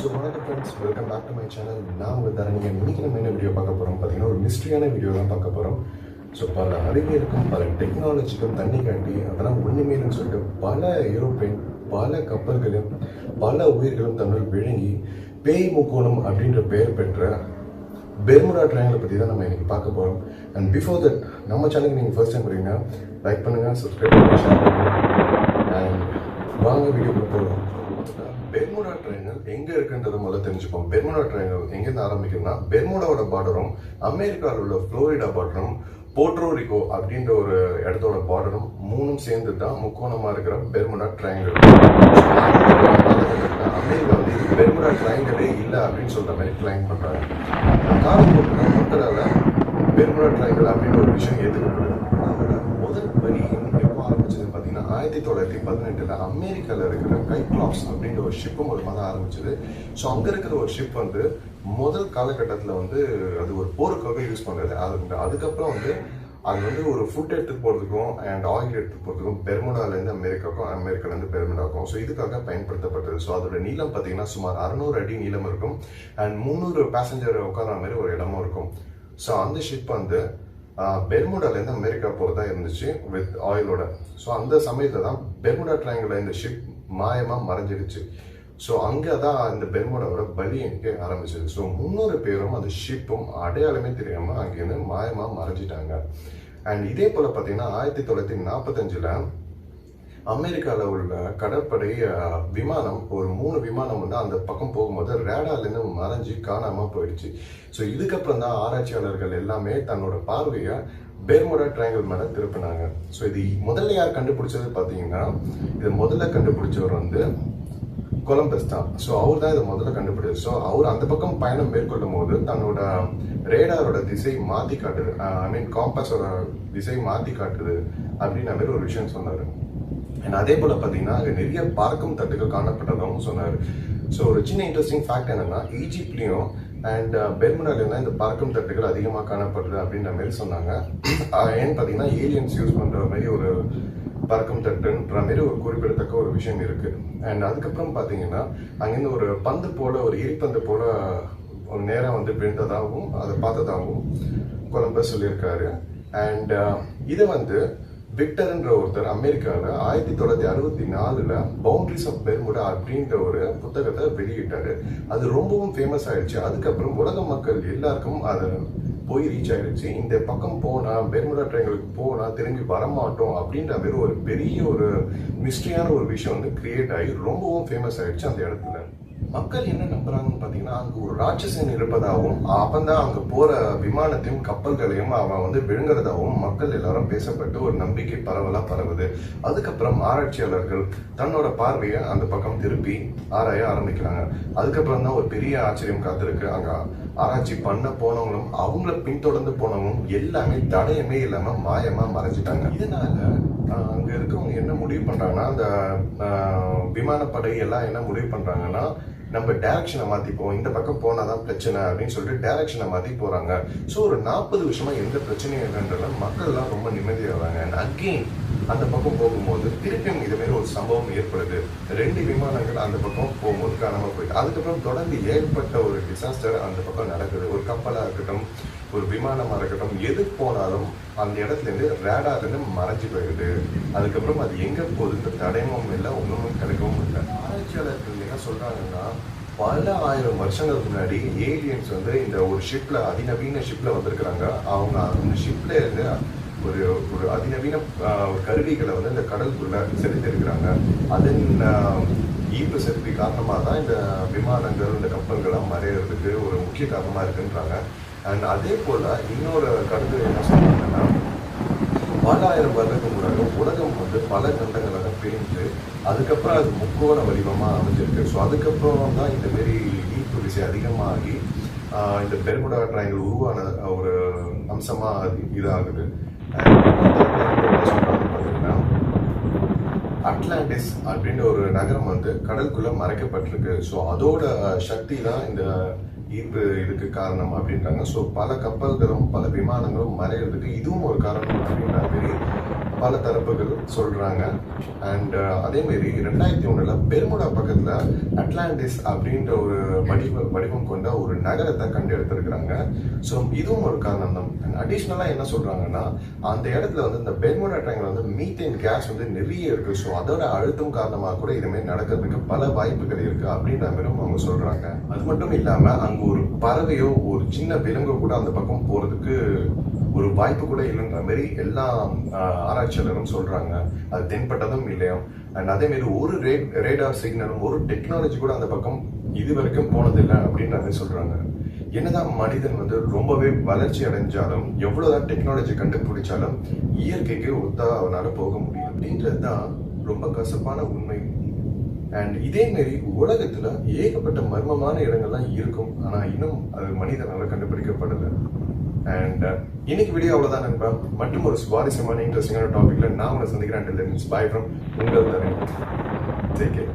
So வணக்கம் friends, welcome back to my channel. நான் உங்கள் தரணி. இன்றைக்கி நம்ம என்ன வீடியோ பார்க்க போகிறோம் பார்த்தீங்கன்னா, ஒரு மிஸ்ட்ரியான வீடியோ தான் பார்க்க போகிறோம். ஸோ பல அறிவியலுக்கும் பல டெக்னாலஜிக்கும் தண்ணி காட்டி அதெல்லாம் ஒன்றுமேனு சொல்லிட்டு பல ஏரோப்ளேன், பல கப்பல்களும் பல உயிர்களும் தன்னுள் விழுங்கி பேய் முக்கோணம் அப்படின்ற பெயர் பெற்ற பெர்முடா ட்ரையாங்கிளை பற்றி தான் நம்ம இன்றைக்கி பார்க்க போகிறோம். அண்ட் பிஃபோர் தட், நம்ம சேனலுக்கு நீங்கள் ஃபர்ஸ்ட் டைம் வரீங்கன்னா லைக் பண்ணுங்கள், சப்ஸ்கிரைப் பண்ணுங்கள், ஷேர் பண்ணுங்கள். அண்ட் வாங்க வீடியோக்குள்ள போகலாம். பெர்முடா ட்ரையாங்கிள் எங்கே இருக்குன்றதை முதல்ல தெரிஞ்சுப்போம். பெர்முடா ட்ரையாங்கிள் எங்கேருந்து ஆரம்பிக்கும்னா, பெர்முடாவோட பார்டரும் அமெரிக்காவில் உள்ள ஃப்ளோரிடா பார்டரும் போர்ட்ரோரிகோ அப்படின்ற ஒரு இடத்தோட பார்டரும் மூணும் சேர்ந்து தான் முக்கோணமாக இருக்கிற பெர்முடா ட்ரையாங்கிள். அமெரிக்கா வந்து பெர்முடா ட்ரையாங்கிளே இல்லை அப்படின்னு சொல்கிற மாதிரி கிளைம் பண்ணுறாங்க. காலப்போக்கில் மக்களால் பெர்முடா ட்ரையாங்கிள் அப்படின்ற ஒரு விஷயம் ஏற்றுக்கப்படுது. அதோட முதல் வரி எப்போ ஆரம்பிச்சதுன்னு பார்த்தீங்கன்னா 1918 அமெரிக்காவில் இருக்கிற கைக்ளாப்ஸ் அப்படின்ற ஒரு ஷிப்பு மூலமாக தான் ஆரம்பிச்சது. ஸோ அங்கே இருக்கிற ஒரு ஷிப் வந்து முதல் காலகட்டத்தில் வந்து அது ஒரு போருக்காக யூஸ் பண்ணுறது. அதுக்கப்புறம் வந்து அது வந்து ஒரு ஃபுட் எடுத்துகிட்டு போகிறதுக்கும் அண்ட் ஆயில் எடுத்துகிட்டு போகிறதுக்கும் பெர்முடாலேருந்து அமெரிக்காவுக்கும், அமெரிக்காலேருந்து பெர்முடாக்கும் ஸோ இதுக்காக பயன்படுத்தப்பட்டது. ஸோ அதோட நீளம் பார்த்தீங்கன்னா சுமார் 600 அடி நீளம் இருக்கும். அண்ட் 300 பேசஞ்சர் உட்கார மாதிரி ஒரு இடமும் இருக்கும். ஸோ அந்த ஷிப் வந்து பெர்முடாலேருந்து அமெரிக்கா போகிறதா இருந்துச்சு வித் ஆயிலோட. ஸோ அந்த சமயத்தில் தான் பெர்முடா ட்ரையாங்கிள் இந்த ஷிப் மாயமாக மறைஞ்சிடுச்சு. ஸோ அங்கே தான் இந்த பெர்முடாவோட பலி எண்ணிக்கை ஆரம்பிச்சது. ஸோ 300 பேரும் அந்த ஷிப்பும் அடையாளமே தெரியாமல் அங்கேருந்து மாயமாக மறைஞ்சிட்டாங்க. அண்ட் இதே போல் பார்த்தீங்கன்னா 1945 அமெரிக்காவில் உள்ள கடற்படை விமானம், ஒரு 3 விமானம் வந்து அந்த பக்கம் போகும்போது ரேடார்லேருந்து மறைஞ்சி காணாமல் போயிடுச்சு. ஸோ இதுக்கப்புறம் தான் ஆராய்ச்சியாளர்கள் எல்லாமே தன்னோட பார்வையை பெர்முடா ட்ரையாங்கிள் மேலே திருப்பினாங்க. ஸோ இது முதல்ல யார் கண்டுபிடிச்சது பார்த்தீங்கன்னா, இது முதல்ல கண்டுபிடிச்சவர் வந்து கொலம்பஸ் தான். ஸோ அவர் தான் இதை முதல்ல கண்டுபிடிச்சது. ஸோ அவர் அந்த பக்கம் பயணம் மேற்கொள்ளும் போது தன்னோட ரேடாரோட திசை மாற்றி காட்டுது, காம்பஸோட திசை மாற்றி காட்டுது அப்படின்ற மாதிரி ஒரு விஷயம் சொன்னார். அதே போல் பார்த்தீங்கன்னா அங்கே நிறைய பார்க்கும் தட்டுகள் காணப்பட்டதாகவும் சொன்னார். ஸோ ஒரு சின்ன இன்ட்ரெஸ்டிங் ஃபேக்ட் என்னன்னா, ஈஜிப்ட்லேயும் அண்ட் பெர்முடாலையும் தான் இந்த பார்க்கும் தட்டுகள் அதிகமாக காணப்படுது அப்படின்ற மாதிரி சொன்னாங்க. ஏன்னு பார்த்தீங்கன்னா ஏலியன்ஸ் யூஸ் பண்ணுற மாதிரி ஒரு பறக்கும் தட்டுன்ற மாதிரி ஒரு குறிப்பிடத்தக்க ஒரு விஷயம் இருக்கு. அண்ட் அதுக்கப்புறம் பார்த்தீங்கன்னா அங்கேருந்து ஒரு பந்து போல, ஒரு எரிப்பந்து போல ஒரு நேரம் வந்து விழுந்ததாகவும் அதை பார்த்ததாகவும் கொலம்பஸ் சொல்லியிருக்காரு. அண்ட் இதை வந்து விக்டர்ன்ற ஒருத்தர் அமெரிக்காவில் 1964 பவுண்டரிஸ் ஆஃப் பெர்முடா அப்படின்ற ஒரு புத்தகத்தை வெளியிட்டாரு. அது ரொம்பவும் ஃபேமஸ் ஆயிடுச்சு. அதுக்கப்புறம் உலக மக்கள் எல்லாருக்கும் அதை போய் ரீச் ஆயிடுச்சு. இந்த பக்கம் போனா, பெர்முடா ட்ரையாங்கிளுக்கு போனா திரும்பி வரமாட்டோம் அப்படின்ற மாதிரி ஒரு பெரிய ஒரு மிஸ்ட்ரியான ஒரு விஷயம் வந்து கிரியேட் ஆகி ரொம்பவும் ஃபேமஸ் ஆயிடுச்சு அந்த இடத்துல. மக்கள் என்ன நம்புறாங்கன்னு பார்த்தீங்கன்னா, அங்கே ஒரு ராட்சசன் இருப்பதாகவும் அப்பந்தான் அங்கே போற விமானத்தையும் கப்பல்களையும் அவன் வந்து விழுங்குறதாகவும் மக்கள் எல்லாரும் பேசப்பட்டு ஒரு நம்பிக்கை பரவலா பரவுது. அதுக்கப்புறம் ஆராய்ச்சியாளர்கள் தன்னோட பார்வையை அந்த பக்கம் திருப்பி ஆராய ஆரம்பிக்கிறாங்க. அதுக்கப்புறம் தான் ஒரு பெரிய ஆச்சரியம் காத்திருக்கு. அங்க ஆராய்ச்சி பண்ண போனவங்களும் அவங்கள பின்தொடர்ந்து போனவங்களும் எல்லாமே தடயமே இல்லாம மாயமா மறைஞ்சிட்டாங்க. இதனால அங்க இருக்கவங்க என்ன முடிவு பண்றாங்கன்னா, அந்த விமானப்படை எல்லாம் என்ன முடிவு பண்றாங்கன்னா, நம்ம டைரக்ஷனை மாற்றிப்போம், இந்த பக்கம் போனாதான் பிரச்சனை அப்படின்னு சொல்லிட்டு டைரக்ஷனை மாற்றி போகிறாங்க. ஸோ ஒரு 40 வருஷமா எந்த பிரச்சனையும் இல்லைன்றத மக்கள்லாம் ரொம்ப நிம்மதியாகிறாங்க. அண்ட் அகெயின் அந்த பக்கம் போகும்போது திருப்பியும் இதுமாரி ஒரு சம்பவம் ஏற்படுது. 2 விமானங்கள் அந்த பக்கம் போகும்போது காணாமல் போயிட்டு அதுக்கப்புறம் தொடர்ந்து ஏற்பட்ட ஒரு டிசாஸ்டர் அந்த பக்கம் நடக்குது. ஒரு கப்பலாக இருக்கட்டும், ஒரு விமானமாக இருக்கட்டும், எது போனாலும் அந்த இடத்துலேருந்து ரேடார்லேருந்து மறைஞ்சு போயிடுது. அதுக்கப்புறம் அது எங்கே போகுதுன்ற தடயமும் இல்லை, ஒன்றும் கிடைக்கவும் இல்லை. ஆராய்ச்சியாளர்கள் என்ன சொல்கிறாங்கன்னா, பல 1000 வருஷங்களுக்கு முன்னாடி ஏலியன்ஸ் வந்து இந்த ஒரு ஷிப்பில், அதிநவீன ஷிப்பில் வந்திருக்கிறாங்க. அவங்க அந்த ஷிப்பில் இருந்து ஒரு ஒரு அதிநவீன கருவிகளை வந்து இந்த கடலுக்குள்ள செலுத்திருக்கிறாங்க. அதன் ஈர்ப்பு சக்தி காரணமாக தான் இந்த விமானங்கள், இந்த கப்பல்கள்லாம் மறையிறதுக்கு ஒரு முக்கிய காரணமாக இருக்குன்றாங்க. அண்ட் அதே போல் இன்னொரு கருத்து என்ன சொல்றாங்கன்னா, பல 1000 வருடத்துக்கு முன்னாடி உலகம் வந்து பல கண்டங்களாக பிரிஞ்சு அதுக்கப்புறம் அது முக்கோண வடிவமாக அமைஞ்சிருக்கு. ஸோ அதுக்கப்புறம் தான் இந்த மாரி ஈர்ப்பு விசை அதிகமாகி இந்த பெர்முடா ட்ரையாங்கிள் உருவான ஒரு அம்சமாக இதாகுது. பார்த்தீங்கன்னா அட்லாண்டிஸ் அப்படின்ற ஒரு நகரம் வந்து கடலுக்குள்ள மறைக்கப்பட்டிருக்கு. ஸோ அதோட சக்தி தான் இந்த ஈர்ப்பு இதுக்கு காரணம் அப்படின்றாங்க. ஸோ பல கப்பல்களும் பல விமானங்களும் மறையிறதுக்கு இதுவும் ஒரு காரணம் அப்படின்ற மாதிரி பல தரப்புகள் சொல்றாங்க. அண்ட் அதே மாதிரி 2001 பெர்முடா பக்கத்துல அட்லாண்டிஸ் அப்படின்ற ஒரு வடிவம் கொண்ட ஒரு நகரத்தை கண்டு எடுத்திருக்கிறாங்க. ஸோ இதுவும் ஒரு காரணம் தான். அடிஷ்னலா என்ன சொல்றாங்கன்னா, அந்த இடத்துல வந்து இந்த பெர்முடா ட்ரையாங்கிள் வந்து மீத்தேன் கேஸ் வந்து நிறைய இருக்கு. ஸோ அதோட அழுத்தம் காரணமாக கூட இதுமாரி நடக்கிறதுக்கு பல வாய்ப்புகள் இருக்கு அப்படின்ற மாதிரியும் அவங்க சொல்றாங்க. அது மட்டும் இல்லாம அங்க ஒரு பறவையோ ஒரு சின்ன விலங்கோ கூட அந்த பக்கம் போறதுக்கு ஒரு வாய்ப்பு கூட இல்லைன்ற மாதிரி எல்லா ஆராய்ச்சியாளரும் சொல்றாங்க. அது தென்பட்டதும் இல்லையோ. அண்ட் அதே மாதிரி ஒரு ரேடார் சிக்னலும் ஒரு டெக்னாலஜி கூட அந்த பக்கம் இது வரைக்கும் போனதில்லை அப்படின்ற மாதிரி சொல்றாங்க. என்னதான் மனிதன் வந்து ரொம்பவே வளர்ச்சி அடைஞ்சாலும் எவ்வளவுதான் டெக்னாலஜி கண்டுபிடிச்சாலும் இயற்கைக்கு ஒத்தா அவனால போக முடியும் அப்படின்றதுதான் ரொம்ப கசப்பான உண்மை. அண்ட் இதே மாதிரி உலகத்துல ஏகப்பட்ட மர்மமான இடங்கள்லாம் இருக்கும். ஆனா இன்னும் அது மனிதனால கண்டுபிடிக்கப்படலை. அண்ட் இன்னைக்கு வீடியோ அவ்வளவுதான் நண்பா. மற்றும் ஒரு சுவாரஸ்யமான இன்ட்ரெஸ்டிங்கான டாபிக்ல நான் உங்களை சந்திக்கிறேன். Bye from உங்கள் தரணி. Take care.